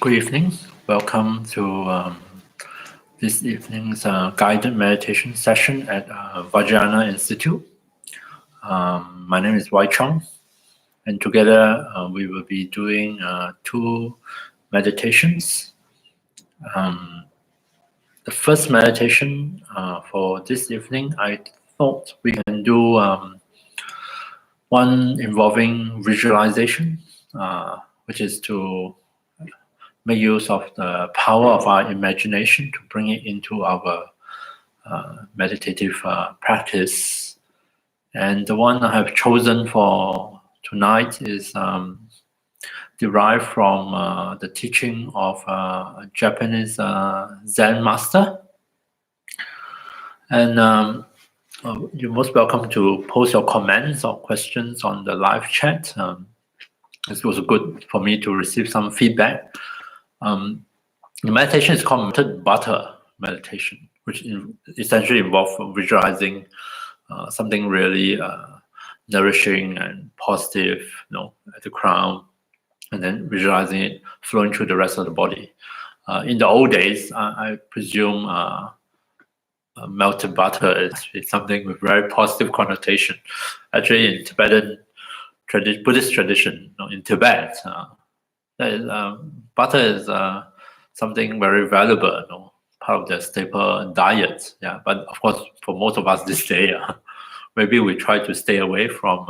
Good evening. Welcome to this evening's guided meditation session at Vajrayana Institute. My name is Wai Cheong, and together we will be doing two meditations. The first meditation for this evening, I thought we can do one involving visualization, which is to make use of the power of our imagination to bring it into our meditative practice. And the one I have chosen for tonight is derived from the teaching of a Japanese Zen master. And you're most welcome to post your comments or questions on the live chat. This was good for me to receive some feedback. The meditation is called melted butter meditation, which essentially involves visualizing something really nourishing and positive, at the crown, and then visualizing it flowing through the rest of the body. In the old days, I presume melted butter is something with very positive connotation. Actually, in Tibetan Buddhist tradition, in Tibet, butter is something very valuable, part of the staple diet. Yeah, but of course, for most of us this day, maybe we try to stay away from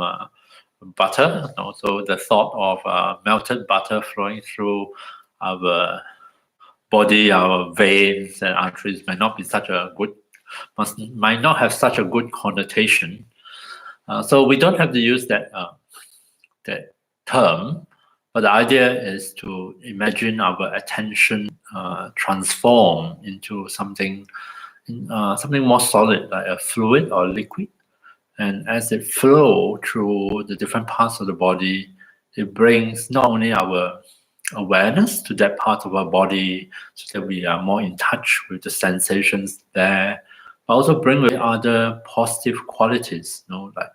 butter. So the thought of melted butter flowing through our body, our veins and arteries might not have such a good connotation. So we don't have to use that term. But the idea is to imagine our attention transform into something more solid, like a fluid or liquid. And as it flows through the different parts of the body, it brings not only our awareness to that part of our body so that we are more in touch with the sensations there, but also bring with other positive qualities, like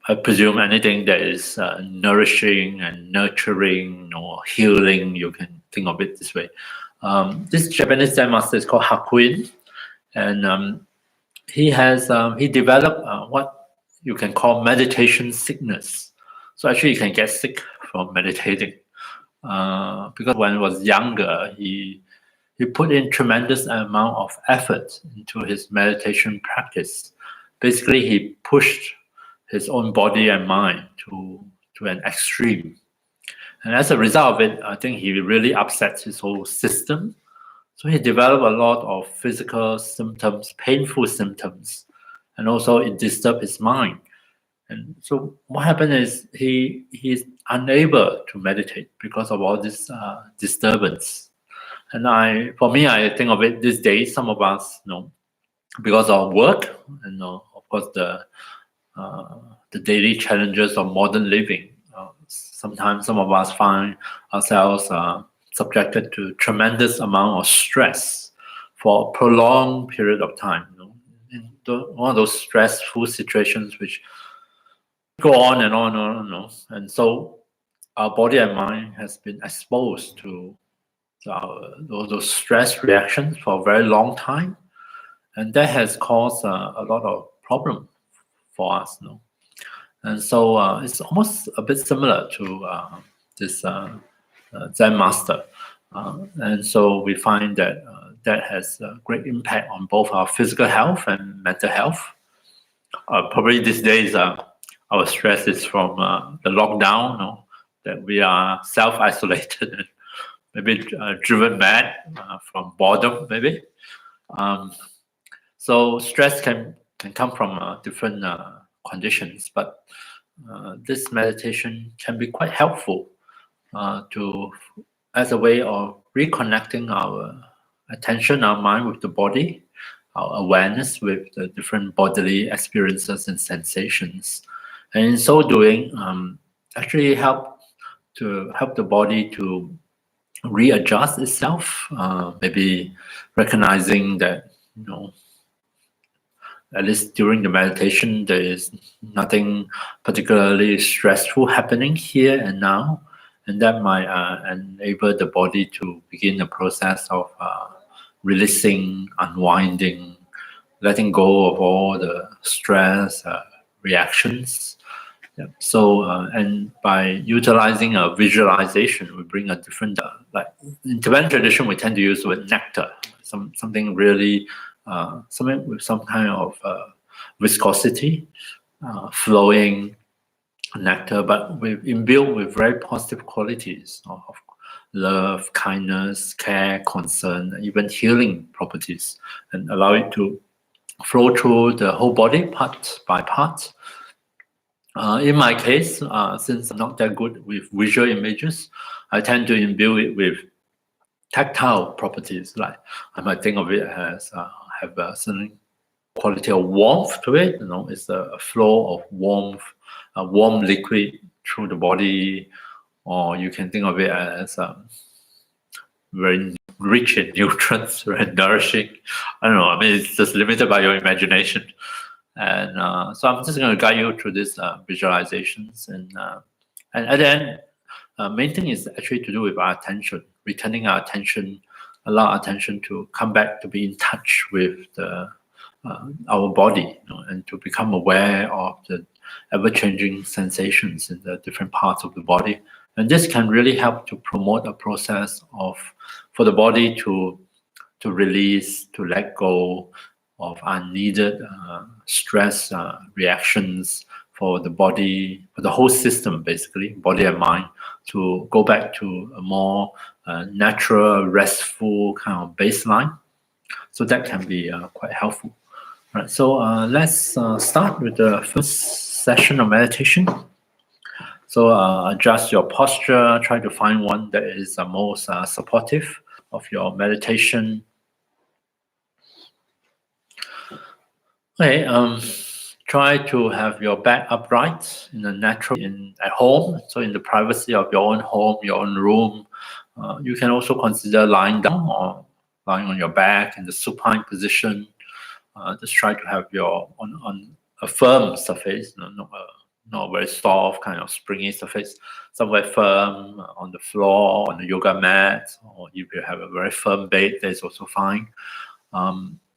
I presume anything that is nourishing and nurturing or healing, you can think of it this way. This Japanese Zen master is called Hakuin, and he developed what you can call meditation sickness. So actually, you can get sick from meditating because when he was younger, he put in tremendous amount of effort into his meditation practice. Basically, he pushed his own body and mind to an extreme. And as a result of it, I think he really upsets his whole system. So he developed a lot of physical symptoms, painful symptoms, and also it disturbed his mind. And so what happened is he's unable to meditate because of all this disturbance. And I think of it these days, some of us, because of work and of course the daily challenges of modern living. Sometimes some of us find ourselves subjected to tremendous amount of stress for a prolonged period of time. In one of those stressful situations which go on and on and on. And so our body and mind has been exposed to those stress reactions for a very long time. And that has caused a lot of problem for us. And so it's almost a bit similar to this Zen master. And so we find that that has a great impact on both our physical health and mental health. Probably these days, our stress is from the lockdown, that we are self-isolated and maybe driven mad from boredom, maybe. So stress can come from different conditions, but this meditation can be quite helpful as a way of reconnecting our attention, our mind with the body, our awareness with the different bodily experiences and sensations, and in so doing, actually help the body to readjust itself. Maybe recognizing that at least during the meditation, there is nothing particularly stressful happening here and now. and that might enable the body to begin the process of releasing, unwinding, letting go of all the stress reactions. Yeah. So, and by utilizing a visualization, we bring a different, like in Tibetan tradition, we tend to use the word nectar, something really, something with some kind of viscosity, flowing nectar, but imbued with very positive qualities of love, kindness, care, concern, even healing properties, and allow it to flow through the whole body, part by part. In my case, since I'm not that good with visual images, I tend to imbue it with tactile properties. Like I might think of it as have a certain quality of warmth to it. It's a flow of warmth, a warm liquid through the body, or you can think of it as very rich in nutrients, very nourishing. I don't know. I mean, it's just limited by your imagination. And so I'm just going to guide you through these visualizations. And at the end, main thing is actually to do with our attention, returning our attention, allow our attention to come back to be in touch with our body, and to become aware of the ever-changing sensations in the different parts of the body. And this can really help to promote a process for the body to release, to let go of unneeded stress reactions, for the body, for the whole system, basically, body and mind, to go back to a more natural, restful kind of baseline. So that can be quite helpful. All right, so let's start with the first session of meditation. So adjust your posture, try to find one that is the most supportive of your meditation. Okay, try to have your back upright in a natural, at home, so in the privacy of your own home, your own room. You can also consider lying down or lying on your back in the supine position. Just try to have your on a firm surface, not a very soft kind of springy surface, somewhere firm on the floor, on the yoga mat, or if you have a very firm bed, that's also fine.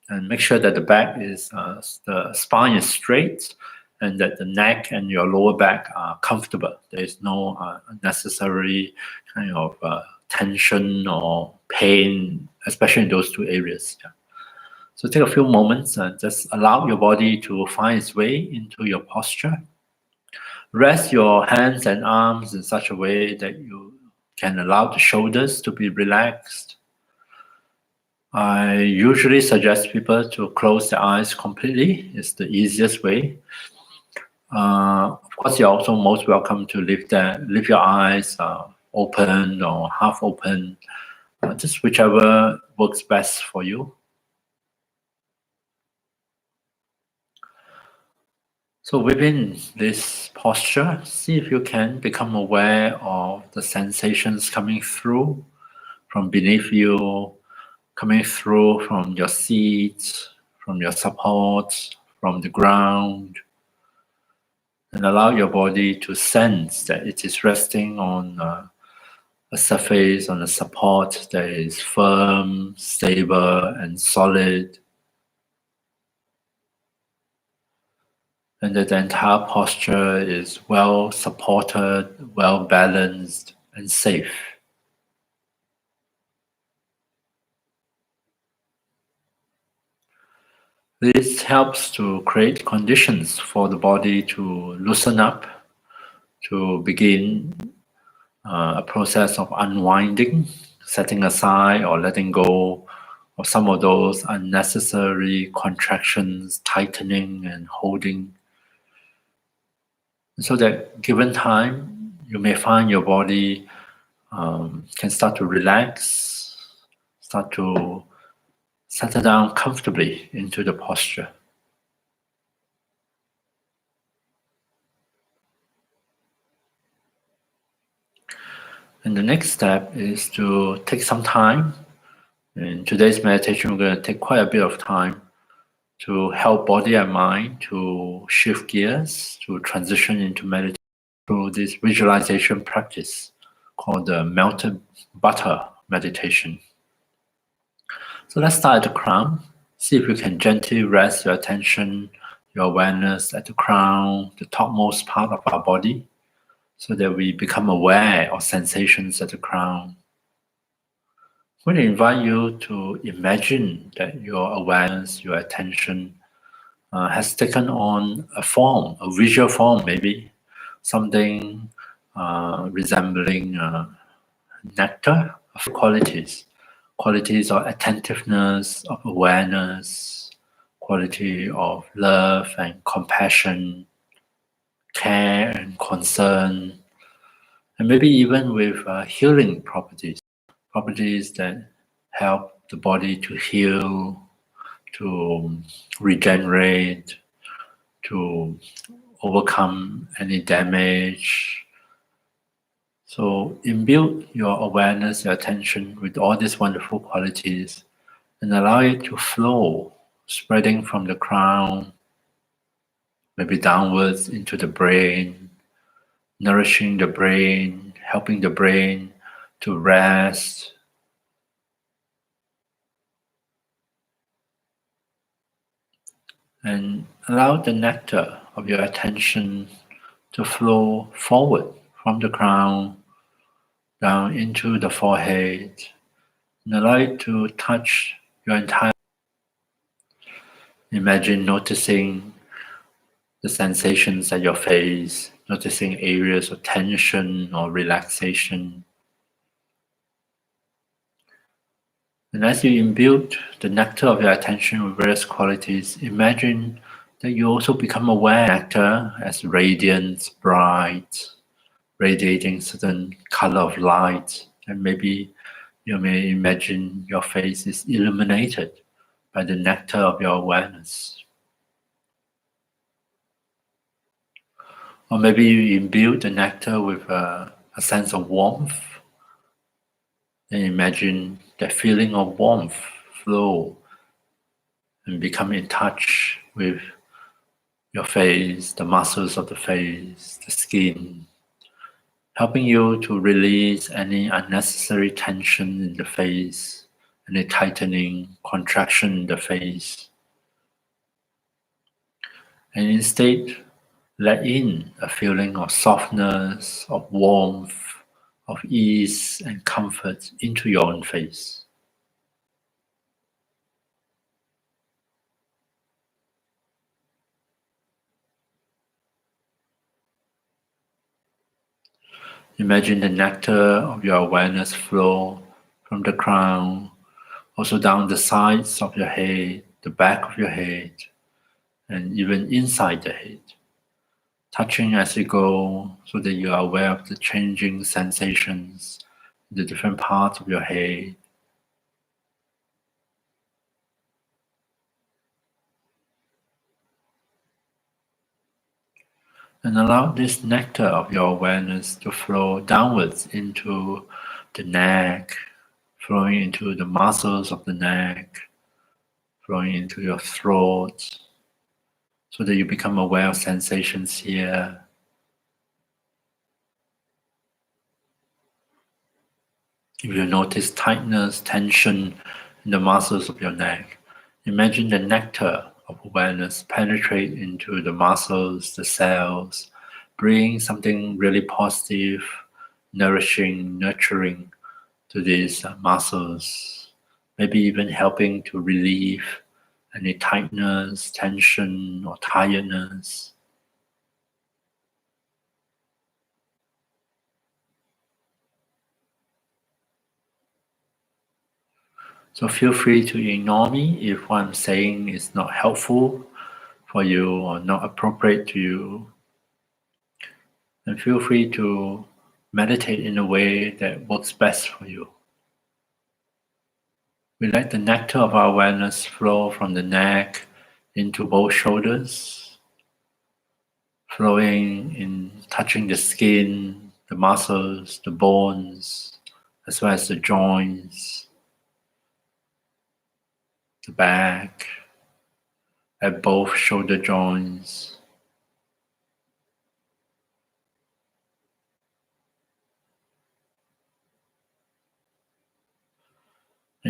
And make sure that the back is, the spine is straight, and that the neck and your lower back are comfortable. There is no unnecessary kind of tension or pain, especially in those two areas. Yeah. So take a few moments and just allow your body to find its way into your posture. Rest your hands and arms in such a way that you can allow the shoulders to be relaxed. I usually suggest people to close their eyes completely. It's the easiest way. Of course, you're also most welcome to leave your eyes open or half open, just whichever works best for you. So within this posture, see if you can become aware of the sensations coming through from beneath you, coming through from your seat, from your support, from the ground, and allow your body to sense that it is resting on a surface, on a support that is firm, stable, and solid, and that the entire posture is well supported, well balanced, and safe. This helps to create conditions for the body to loosen up, to begin a process of unwinding, setting aside or letting go of some of those unnecessary contractions, tightening and holding. So that given time, you may find your body can start to relax, start to settle down comfortably into the posture. And the next step is to take some time. In today's meditation, we're going to take quite a bit of time to help body and mind to shift gears, to transition into meditation through this visualization practice. called the melted butter meditation. So let's start at the crown. See if you can gently rest your attention, your awareness at the crown, the topmost part of our body, so that we become aware of sensations at the crown. I'm going to invite you to imagine that your awareness, your attention has taken on a form, a visual form maybe, something resembling nectar of qualities of attentiveness, of awareness, quality of love and compassion, care and concern, and maybe even with healing properties that help the body to heal, to regenerate, to overcome any damage. So imbue your awareness, your attention with all these wonderful qualities and allow it to flow, spreading from the crown, maybe downwards into the brain, nourishing the brain, helping the brain to rest. And allow the nectar of your attention to flow forward from the crown down into the forehead, and allow it to touch your entire. Imagine noticing the sensations at your face, noticing areas of tension or relaxation. And as you imbue the nectar of your attention with various qualities, imagine that you also become aware of nectar as radiant, bright, radiating certain color of light. And maybe you may imagine your face is illuminated by the nectar of your awareness. Or maybe you imbue the nectar with a sense of warmth. And imagine that feeling of warmth flow and become in touch with your face, the muscles of the face, the skin, helping you to release any unnecessary tension in the face, any tightening, contraction in the face. And instead, let in a feeling of softness, of warmth, of ease and comfort into your own face. Imagine the nectar of your awareness flow from the crown, also down the sides of your head, the back of your head, and even inside the head, touching as you go so that you are aware of the changing sensations in the different parts of your head. And allow this nectar of your awareness to flow downwards into the neck, flowing into the muscles of the neck, flowing into your throat, so that you become aware of sensations here. If you notice tightness, tension in the muscles of your neck, imagine the nectar of awareness penetrate into the muscles, the cells, bring something really positive, nourishing, nurturing to these muscles, maybe even helping to relieve any tightness, tension, or tiredness. So feel free to ignore me if what I'm saying is not helpful for you or not appropriate to you. And feel free to meditate in a way that works best for you. We let the nectar of our awareness flow from the neck into both shoulders, flowing in touching the skin, the muscles, the bones, as well as the joints, the back, at both shoulder joints.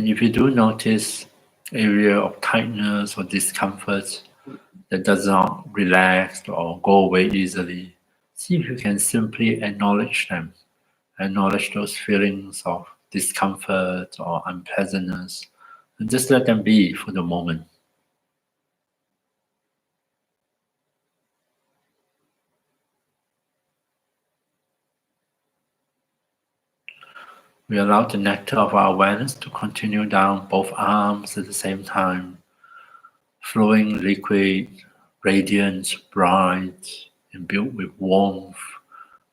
And if you do notice area of tightness or discomfort that does not relax or go away easily, see if you can simply acknowledge them. Acknowledge those feelings of discomfort or unpleasantness, and just let them be for the moment. We allow the nectar of our awareness to continue down both arms at the same time, flowing liquid, radiant, bright, imbued with warmth,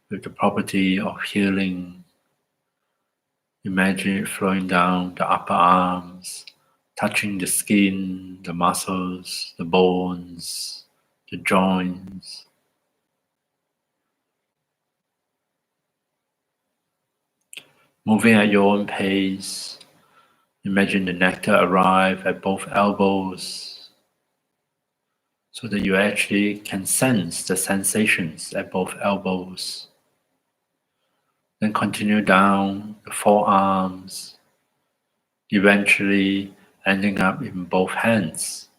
with the property of healing. Imagine it flowing down the upper arms, touching the skin, the muscles, the bones, the joints. Moving at your own pace, imagine the nectar arrive at both elbows so that you actually can sense the sensations at both elbows. Then continue down the forearms, eventually ending up in both hands,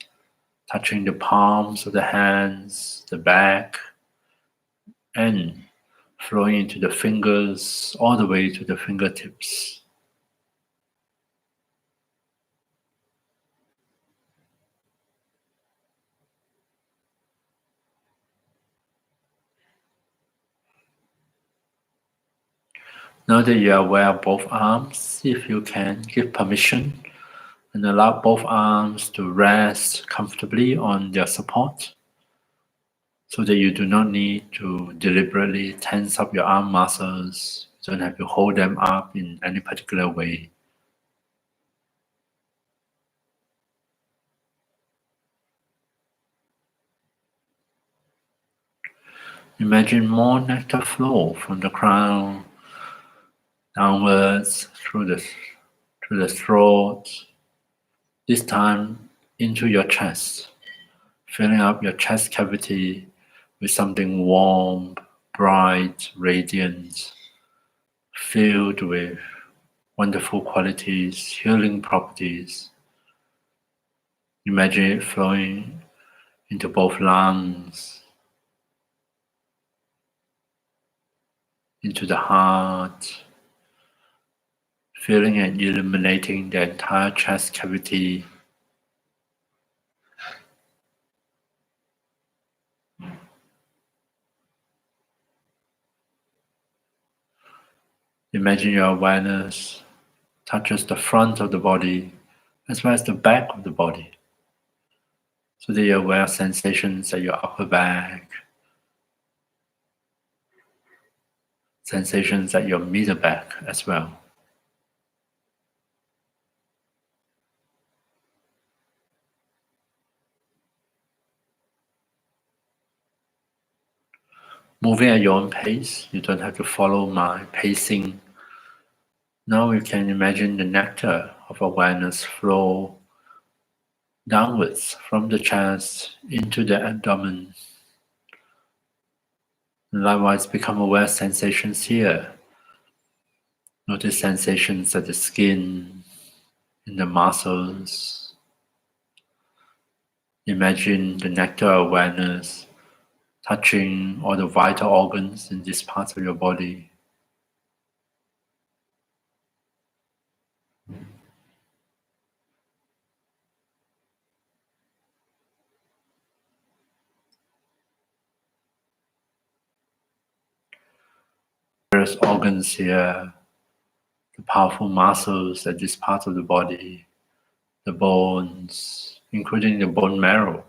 touching the palms of the hands, the back, and flowing into the fingers all the way to the fingertips. Now that you are aware of both arms, see if you can give permission and allow both arms to rest comfortably on their support so that you do not need to deliberately tense up your arm muscles. You don't have to hold them up in any particular way. Imagine more nectar flow from the crown downwards through the throat, this time into your chest, filling up your chest cavity with something warm, bright, radiant, filled with wonderful qualities, healing properties. Imagine it flowing into both lungs, into the heart, filling and illuminating the entire chest cavity. Imagine your awareness touches the front of the body as well as the back of the body, so that you're aware of sensations at your upper back, sensations at your middle back as well. Moving at your own pace, you don't have to follow my pacing. Now you can imagine the nectar of awareness flow downwards from the chest into the abdomen. And likewise, become aware of sensations here. Notice sensations at the skin, in the muscles. Imagine the nectar awareness touching all the vital organs in this part of your body. Various organs here, the powerful muscles at this part of the body, the bones, including the bone marrow.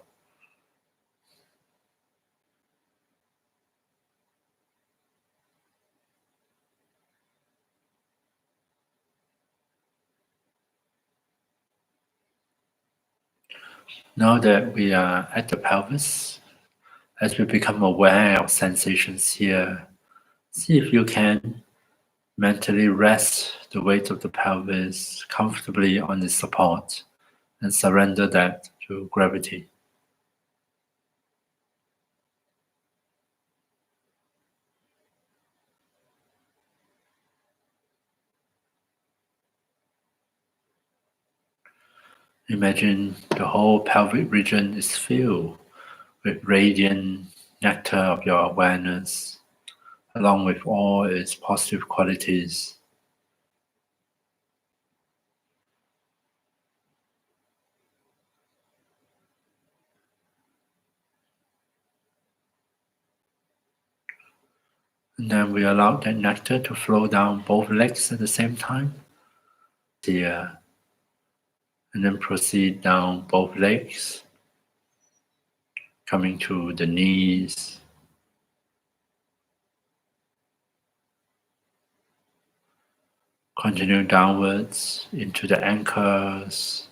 Now that we are at the pelvis, as we become aware of sensations here, see if you can mentally rest the weight of the pelvis comfortably on its support and surrender that to gravity. Imagine the whole pelvic region is filled with radiant nectar of your awareness, along with all its positive qualities. And then we allow that nectar to flow down both legs at the same time. Here, and then proceed down both legs, coming to the knees, continue downwards into the ankles,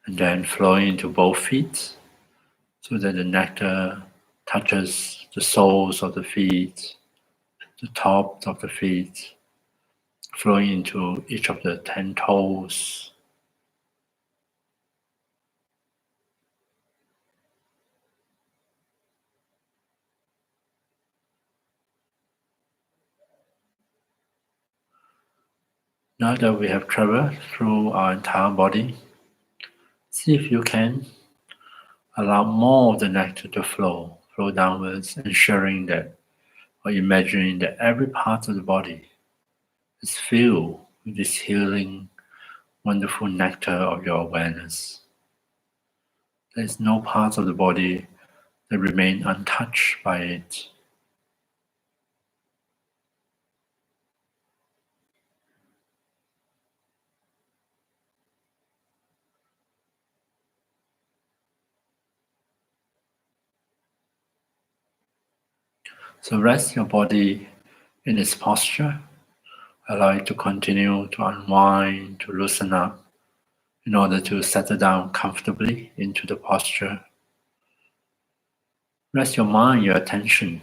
and then flowing into both feet so that the nectar touches the soles of the feet, the tops of the feet, flowing into each of the 10 toes. Now that we have traveled through our entire body, see if you can allow more of the nectar to flow downwards, ensuring that or imagining that every part of the body is filled with this healing, wonderful nectar of your awareness. There is no part of the body that remain untouched by it. So rest your body in its posture. Allow it to continue to unwind, to loosen up, in order to settle down comfortably into the posture. Rest your mind, your attention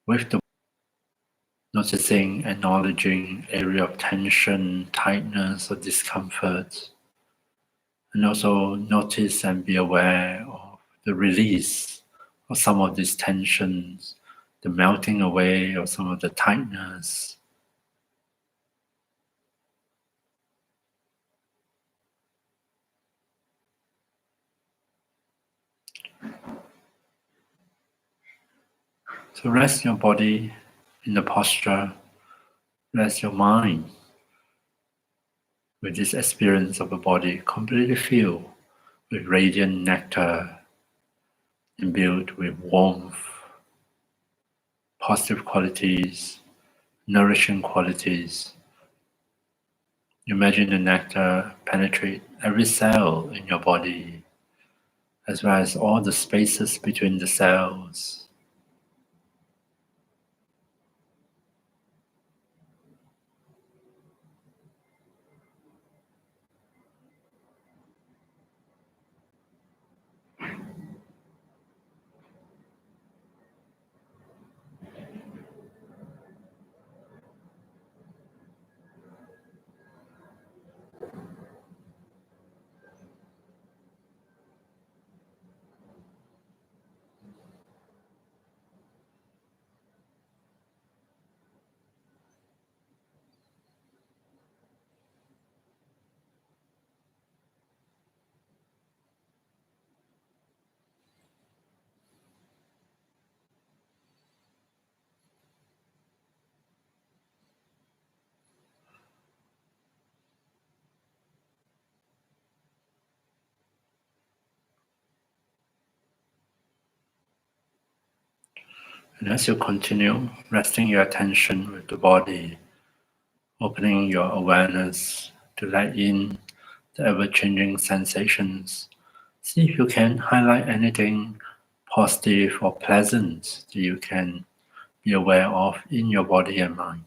with the noticing, acknowledging area of tension, tightness, or discomfort. And also notice and be aware of the release of some of these tensions, the melting away of some of the tightness. So rest your body in the posture, rest your mind with this experience of a body completely filled with radiant nectar, imbued with warmth, positive qualities, nourishing qualities. Imagine the nectar penetrate every cell in your body, as well as all the spaces between the cells. And as you continue resting your attention with the body, opening your awareness to let in the ever-changing sensations, see if you can highlight anything positive or pleasant that you can be aware of in your body and mind.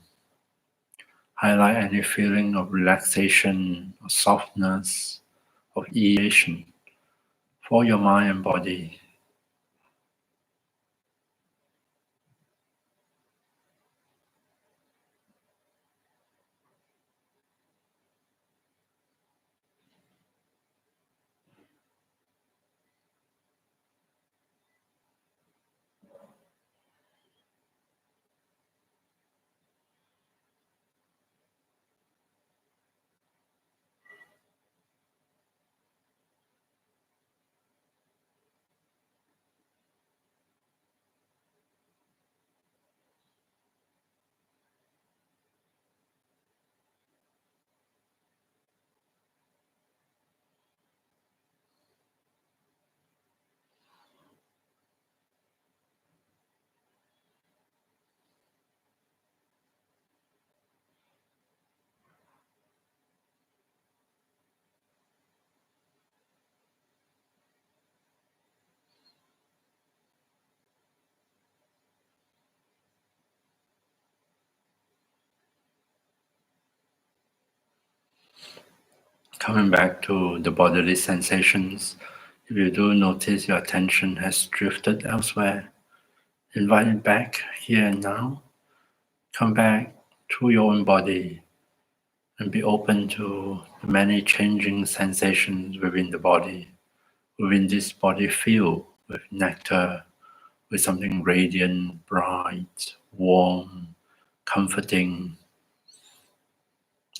Highlight any feeling of relaxation, or softness, of ease for your mind and body. Coming back to the bodily sensations, if you do notice your attention has drifted elsewhere, invite it back here and now. Come back to your own body and be open to the many changing sensations within the body, within this body field with nectar, with something radiant, bright, warm, comforting.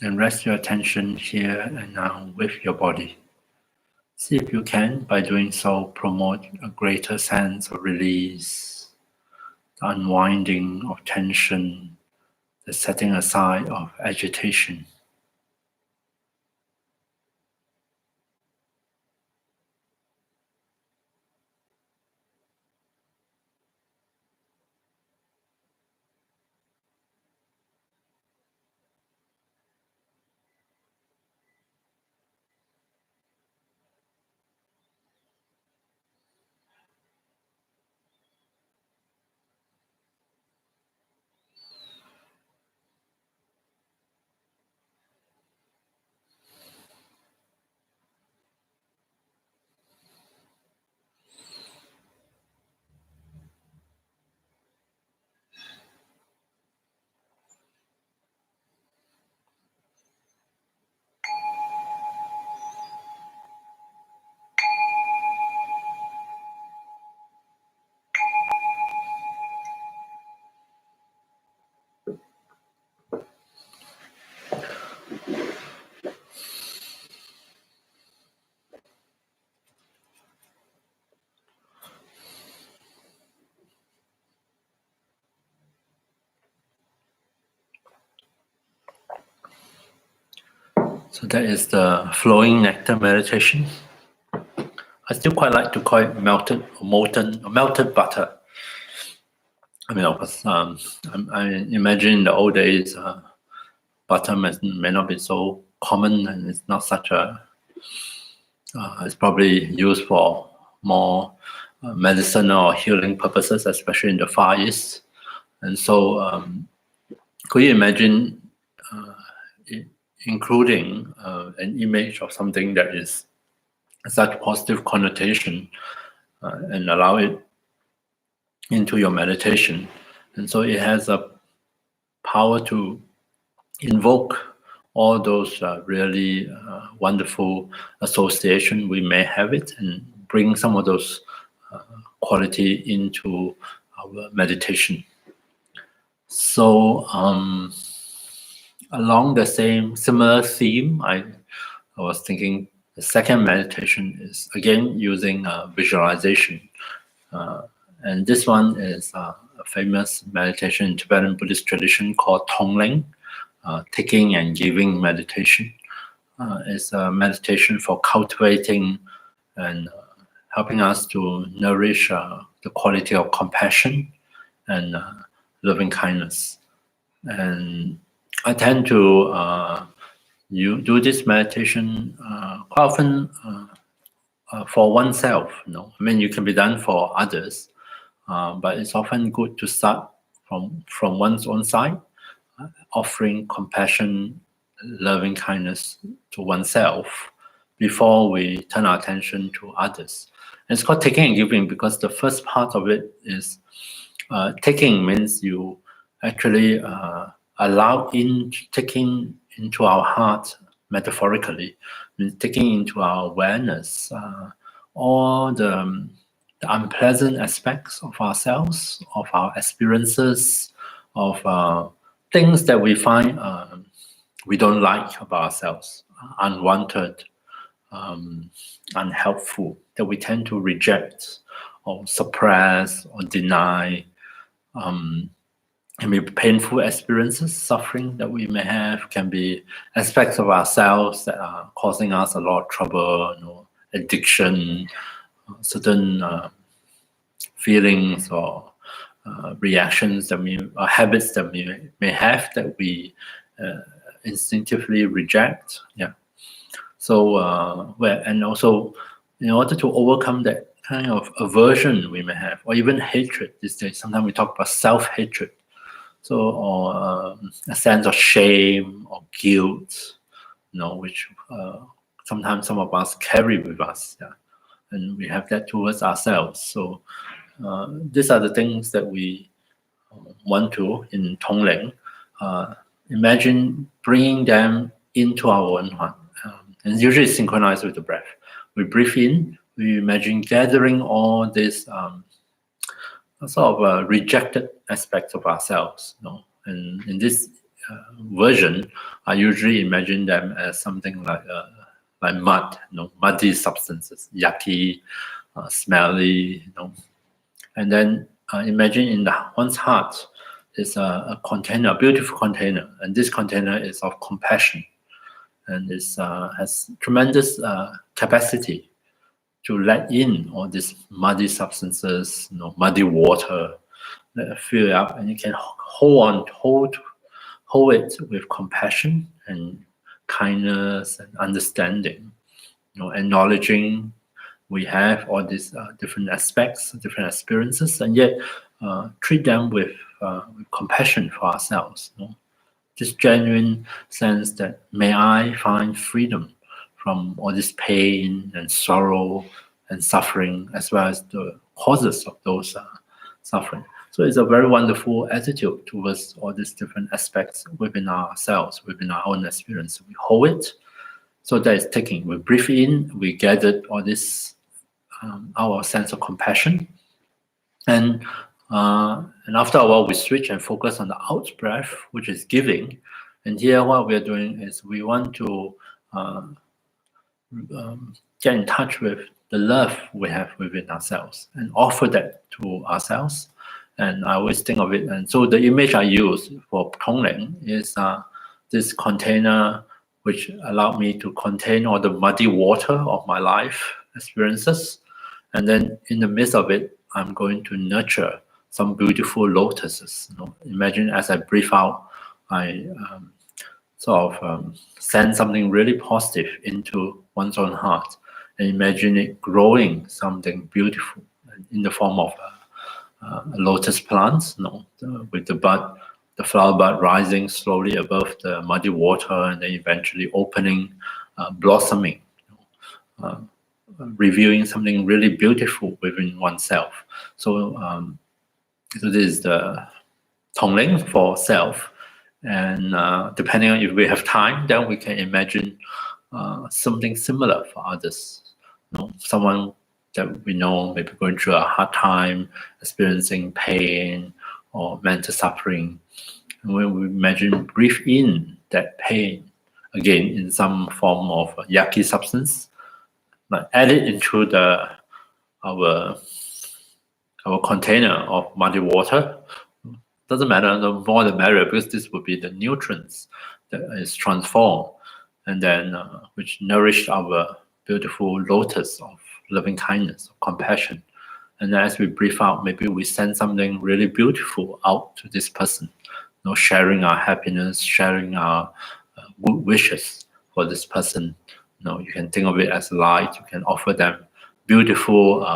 And rest your attention here and now with your body. See if you can, by doing so, promote a greater sense of release, the unwinding of tension, the setting aside of agitation. So that is the flowing nectar meditation. I still quite like to call it melted butter. I mean, of course, I imagine in the old days, butter may not be so common, and it's not such a. It's probably used for more medicinal or healing purposes, especially in the Far East. And so, could you imagine including an image of something that is such positive connotation and allow it into your meditation? And so it has a power to invoke all those really wonderful association we may have it, and bring some of those quality into our meditation. So along the similar theme, I was thinking the second meditation is again using visualization. And this one is a famous meditation in Tibetan Buddhist tradition called Tongling, taking and giving meditation. It's a meditation for cultivating and helping us to nourish the quality of compassion and loving kindness. And I tend to do this meditation quite often for oneself. I mean, you can be done for others, but it's often good to start from one's own side, offering compassion, loving kindness to oneself before we turn our attention to others. And it's called taking and giving because the first part of it is taking means you actually taking into our heart, metaphorically, means taking into our awareness all the unpleasant aspects of ourselves, of our experiences, of things that we find we don't like about ourselves, unwanted, unhelpful, that we tend to reject or suppress or deny. Can be painful experiences, suffering that we may have, can be aspects of ourselves that are causing us a lot of trouble, addiction, certain feelings or reactions or habits that we may have that we instinctively reject. Yeah. So, and also, in order to overcome that kind of aversion we may have, or even hatred these days, sometimes we talk about self-hatred. So, or a sense of shame or guilt, which sometimes some of us carry with us, and we have that towards ourselves. So these are the things that we want to, in Tonglen, imagine bringing them into our own heart. And usually synchronized with the breath. We breathe in, we imagine gathering all these sort of rejected aspects of ourselves. And in this version, I usually imagine them as something like mud, muddy substances, yucky, smelly, and then imagine in one's heart is a container, a beautiful container, and this container is of compassion, and has tremendous capacity to let in all these muddy substances, muddy water, fill it up, and you can hold it with compassion and kindness and understanding, acknowledging we have all these different aspects, different experiences, and yet treat them with compassion for ourselves. This genuine sense that may I find freedom from all this pain and sorrow and suffering, as well as the causes of those suffering. So it's a very wonderful attitude towards all these different aspects within ourselves, within our own experience. We hold it, so that is taking. We breathe in, we gather all this, our sense of compassion, and after a while we switch and focus on the out breath, which is giving. And here what we are doing is we want to get in touch with the love we have within ourselves and offer that to ourselves. And I always think of it, and so the image I use for Tonglen is this container which allowed me to contain all the muddy water of my life experiences. And then in the midst of it, I'm going to nurture some beautiful lotuses. Imagine as I breathe out, I send something really positive into one's own heart, and imagine it growing something beautiful in the form of a lotus plant, with the flower bud rising slowly above the muddy water, and then eventually opening, blossoming, revealing something really beautiful within oneself. So, so this is the Tonglen for self, and depending on if we have time, then we can imagine something similar for others. Someone that we know maybe going through a hard time, experiencing pain or mental suffering. And when we imagine breathe in that pain, again in some form of yucky substance, add it into our container of muddy water. Doesn't matter, the more the merrier, because this would be the nutrients that is transformed, and then which nourish our beautiful lotus of loving kindness, of compassion. And as we breathe out, maybe we send something really beautiful out to this person, sharing our happiness, sharing our good wishes for this person. You can think of it as light. You can offer them beautiful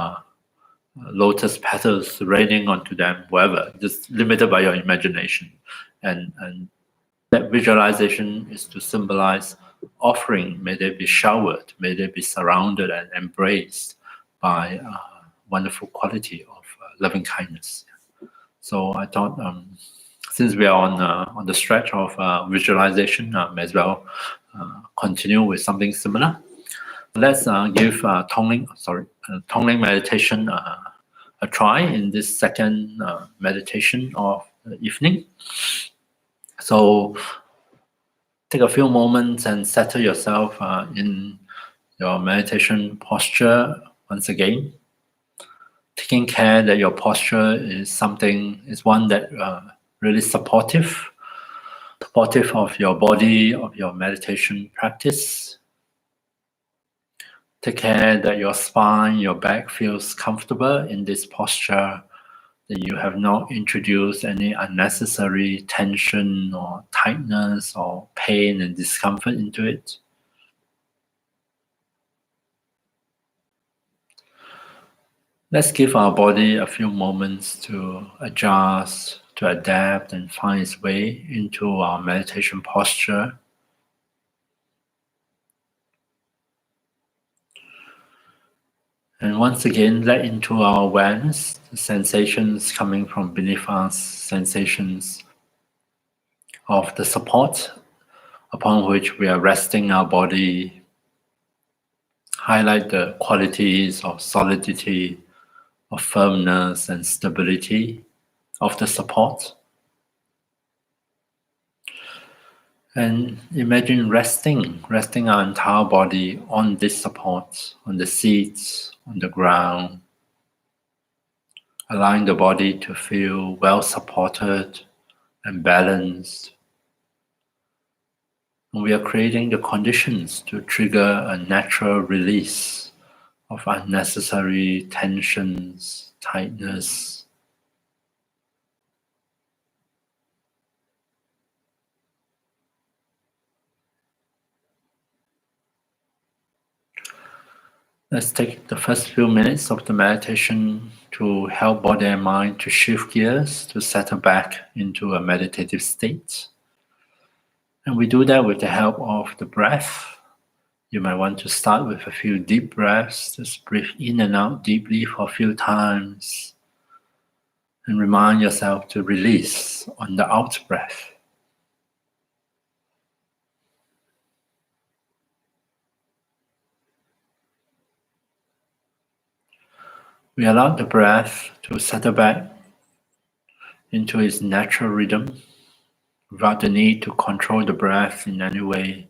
lotus petals raining onto them, wherever, just limited by your imagination. And that visualization is to symbolize offering. May they be showered, may they be surrounded and embraced by wonderful quality of loving kindness. So I thought, since we are on the stretch of visualization, may as well continue with something similar. Let's give Tonglen meditation a try in this second meditation of the evening. So take a few moments and settle yourself in your meditation posture once again, taking care that your posture is one that really supportive of your body, of your meditation practice. Take care that your spine, your back feels comfortable in this posture, that you have not introduced any unnecessary tension or tightness or pain and discomfort into it. Let's give our body a few moments to adjust, to adapt, and find its way into our meditation posture. And once again, let into our awareness the sensations coming from beneath us, sensations of the support upon which we are resting our body. Highlight the qualities of solidity, of firmness and stability of the support. And imagine resting our entire body on this support, on the seats, on the ground, allowing the body to feel well supported and balanced. And we are creating the conditions to trigger a natural release of unnecessary tensions, tightness. Let's take the first few minutes of the meditation to help body and mind to shift gears, to settle back into a meditative state. And we do that with the help of the breath. You might want to start with a few deep breaths. Just breathe in and out deeply for a few times. And remind yourself to release on the out breath. We allow the breath to settle back into its natural rhythm without the need to control the breath in any way.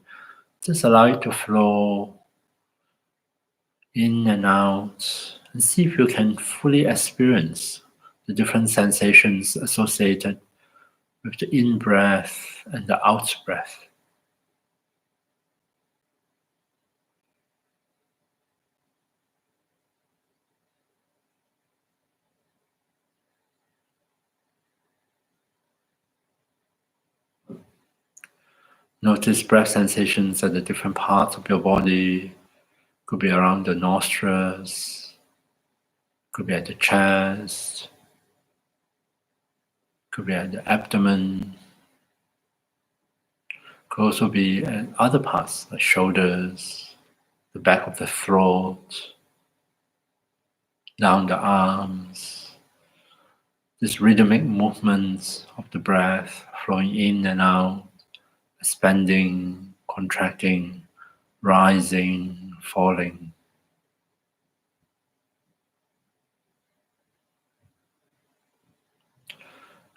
Just allow it to flow in and out and see if you can fully experience the different sensations associated with the in-breath and the out-breath. Notice breath sensations at the different parts of your body. Could be around the nostrils, could be at the chest, could be at the abdomen, could also be at other parts, like shoulders, the back of the throat, down the arms. These rhythmic movements of the breath flowing in and out, expanding, contracting, rising, falling.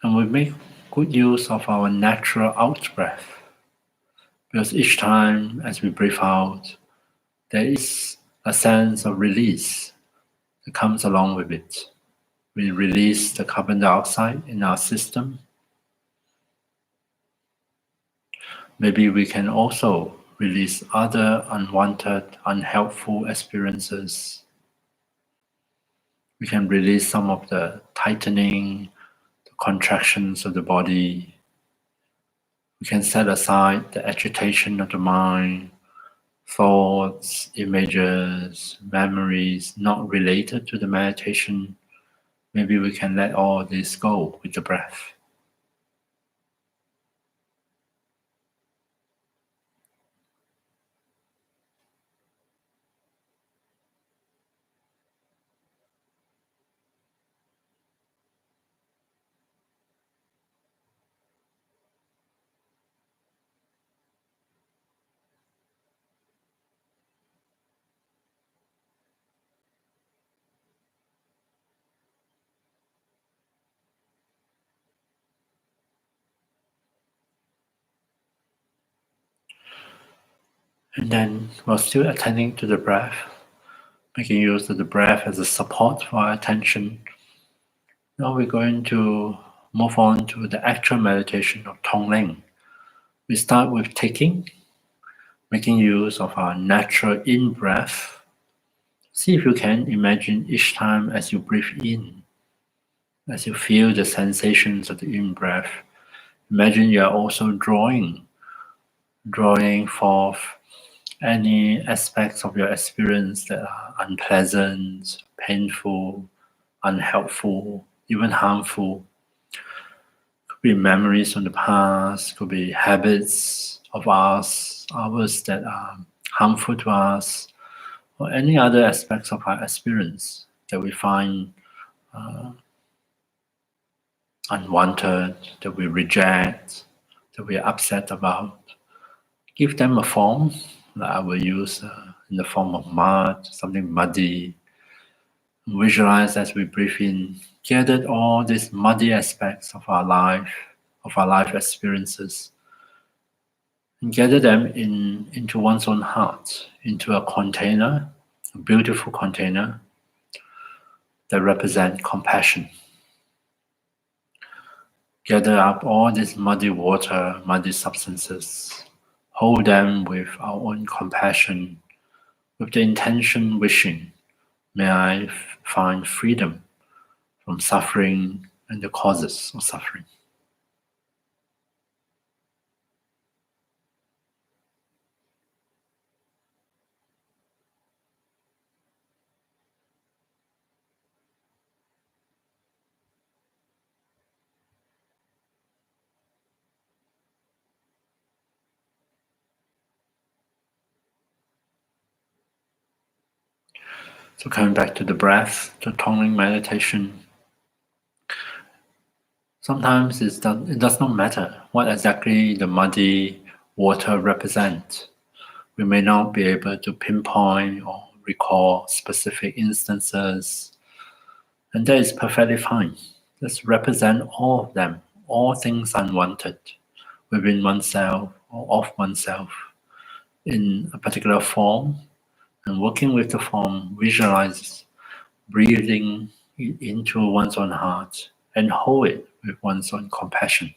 And we make good use of our natural out breath, because each time as we breathe out, there is a sense of release that comes along with it. We release the carbon dioxide in our system. Maybe we can also release other unwanted, unhelpful experiences. We can release some of the tightening, the contractions of the body. We can set aside the agitation of the mind, thoughts, images, memories not related to the meditation. Maybe we can let all this go with the breath. And then, while still attending to the breath, making use of the breath as a support for our attention, now we're going to move on to the actual meditation of Tonglen. We start with taking, making use of our natural in-breath. See if you can imagine each time as you breathe in, as you feel the sensations of the in-breath, imagine you are also drawing forth any aspects of your experience that are unpleasant, painful, unhelpful, even harmful. Could be memories from the past, could be habits of ours that are harmful to us, or any other aspects of our experience that we find unwanted, that we reject, that we are upset about. Give them a form that I will use in the form of mud, something muddy. Visualize as we breathe in, gathered all these muddy aspects of our life experiences, and gather them into one's own heart, into a container, a beautiful container that represents compassion. Gather up all this muddy water, muddy substances, hold them with our own compassion, with the intention wishing, may I find freedom from suffering and the causes of suffering. So coming back to the breath, to toning meditation, sometimes it does not matter what exactly the muddy water represents. We may not be able to pinpoint or recall specific instances, and that is perfectly fine. Just represent all of them, all things unwanted within oneself or of oneself in a particular form, and working with the form, visualize breathing into one's own heart and hold it with one's own compassion.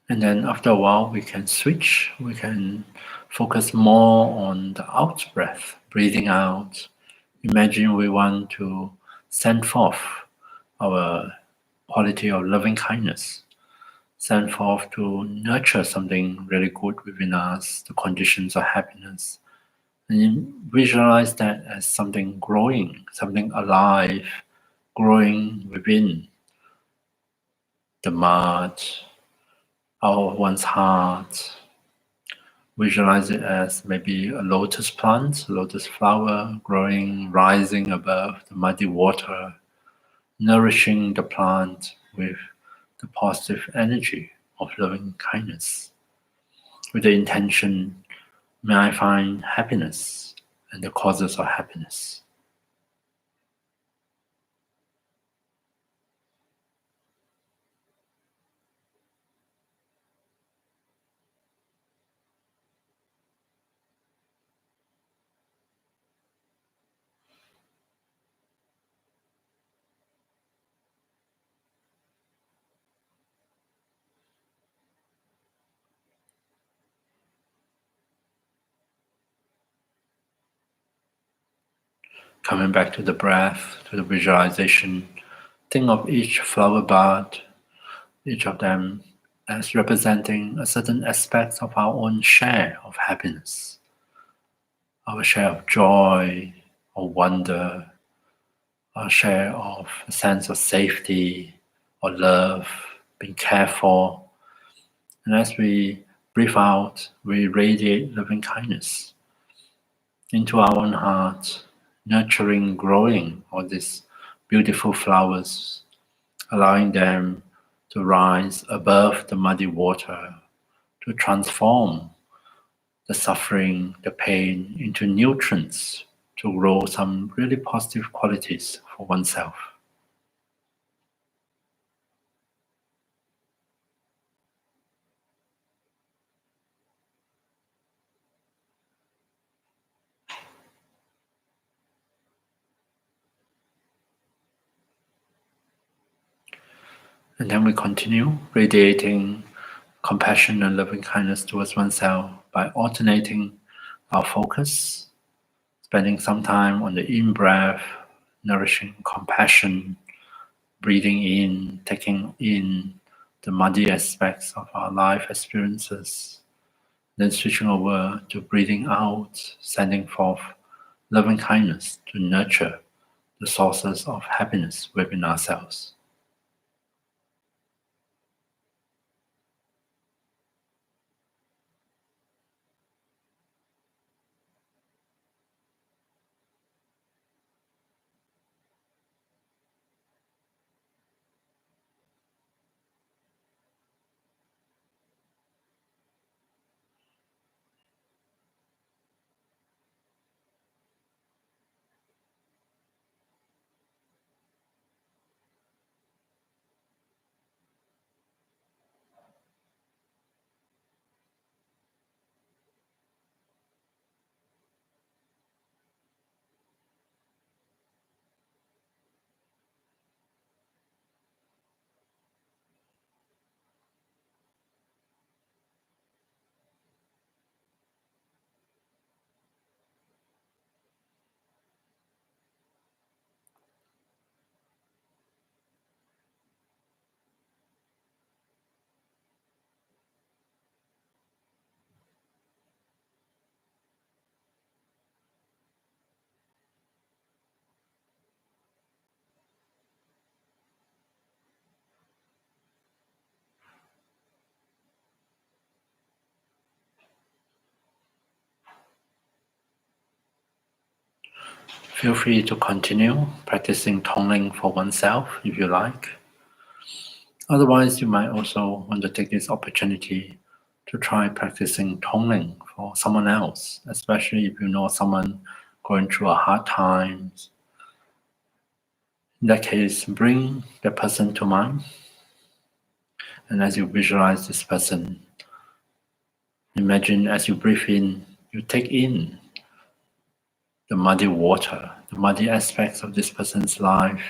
And then after a while, we can switch. We can focus more on the out breath, breathing out. Imagine we want to send forth our quality of loving kindness, send forth to nurture something really good within us, the conditions of happiness. And you visualize that as something growing, something alive, growing within the mud of one's heart. Visualize it as maybe a lotus plant, lotus flower growing, rising above the muddy water, nourishing the plant with the positive energy of loving kindness. With the intention, may I find happiness and the causes of happiness. Coming back to the breath, to the visualization, think of each flower bud, each of them as representing a certain aspect of our own share of happiness, our share of joy or wonder, our share of a sense of safety or love, being cared for. And as we breathe out, we radiate loving kindness into our own heart, nurturing, growing all these beautiful flowers, allowing them to rise above the muddy water, to transform the suffering, the pain into nutrients, to grow some really positive qualities for oneself. And then we continue radiating compassion and loving kindness towards oneself by alternating our focus, spending some time on the in breath, nourishing compassion, breathing in, taking in the muddy aspects of our life experiences, then switching over to breathing out, sending forth loving kindness to nurture the sources of happiness within ourselves. Feel free to continue practicing tongling for oneself if you like. Otherwise, you might also want to take this opportunity to try practicing tongling for someone else, especially if you know someone going through a hard time. In that case, bring the person to mind, and as you visualize this person, imagine as you breathe in, you take in the muddy water, the muddy aspects of this person's life,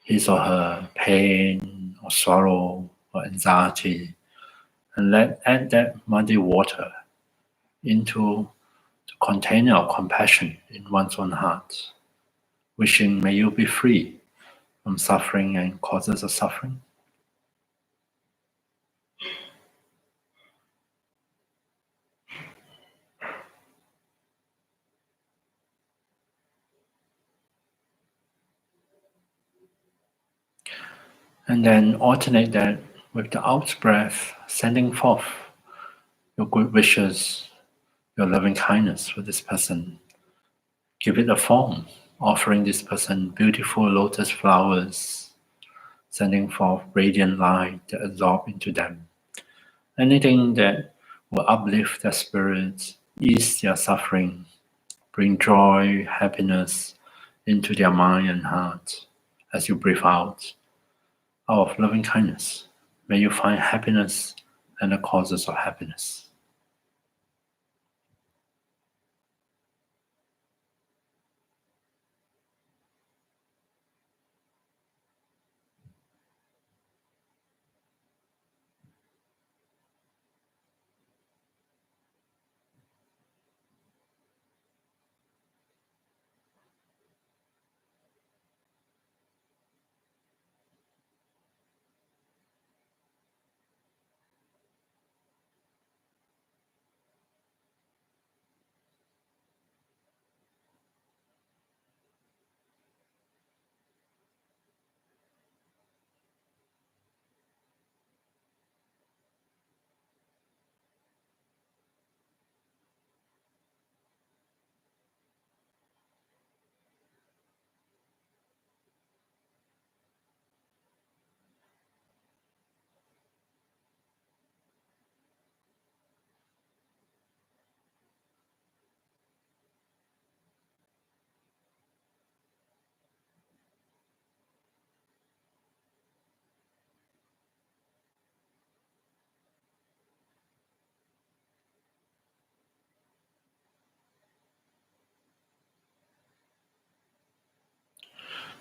his or her pain or sorrow or anxiety, and add that muddy water into the container of compassion in one's own heart, wishing may you be free from suffering and causes of suffering. And then alternate that with the out breath, sending forth your good wishes, your loving kindness for this person. Give it a form, offering this person beautiful lotus flowers, sending forth radiant light that absorb into them. Anything that will uplift their spirits, ease their suffering, bring joy, happiness into their mind and heart as you breathe out of loving kindness. May you find happiness and the causes of happiness.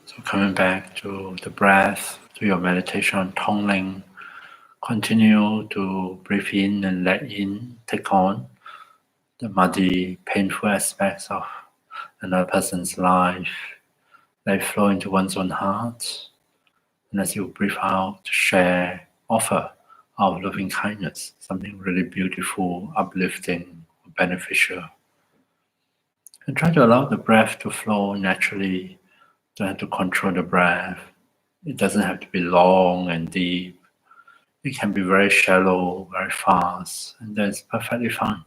So coming back to the breath, to your meditation on tongling, continue to breathe in and let in, take on the muddy, painful aspects of another person's life. Let it flow into one's own heart. And as you breathe out, share offer our loving kindness, something really beautiful, uplifting, beneficial. And try to allow the breath to flow naturally. Don't have to control the breath. It doesn't have to be long and deep. It can be very shallow, very fast, and that's perfectly fine.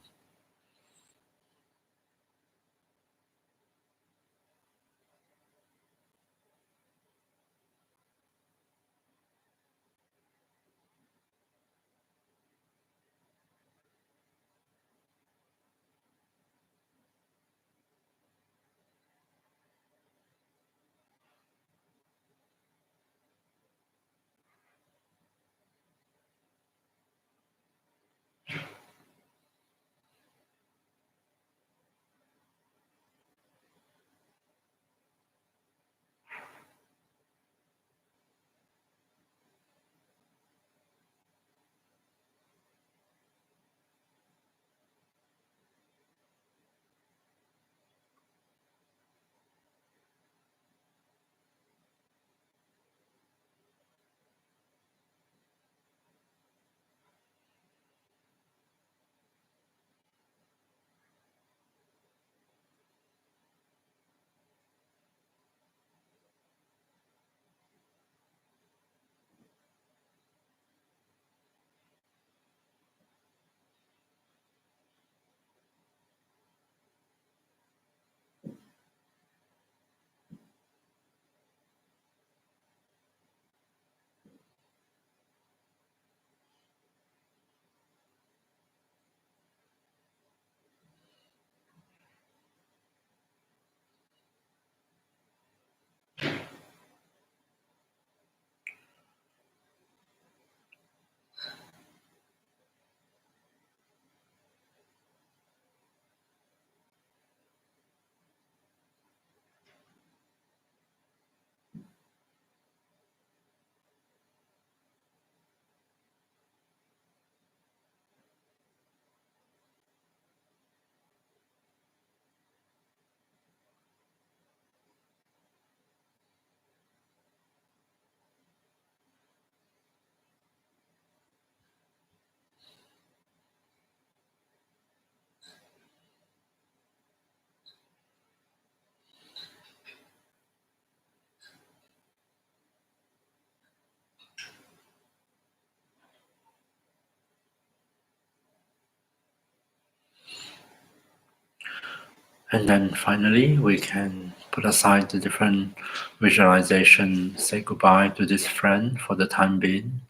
And then finally, we can put aside the different visualization, say goodbye to this friend for the time being,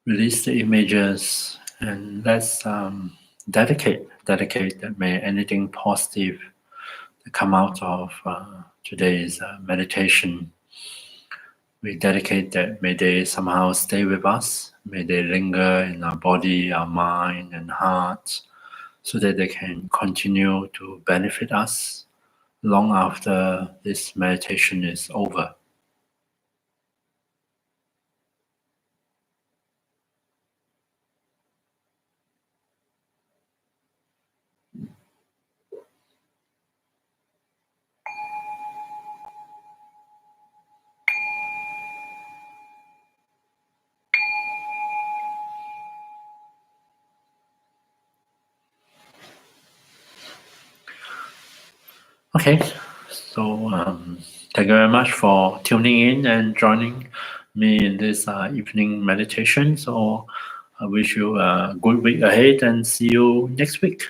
release the images, and let's dedicate that may anything positive that come out of today's meditation. We dedicate that may they somehow stay with us, may they linger in our body, our mind, and heart, so that they can continue to benefit us long after this meditation is over. Okay, so thank you very much for tuning in and joining me in this evening meditation. So I wish you a good week ahead and see you next week.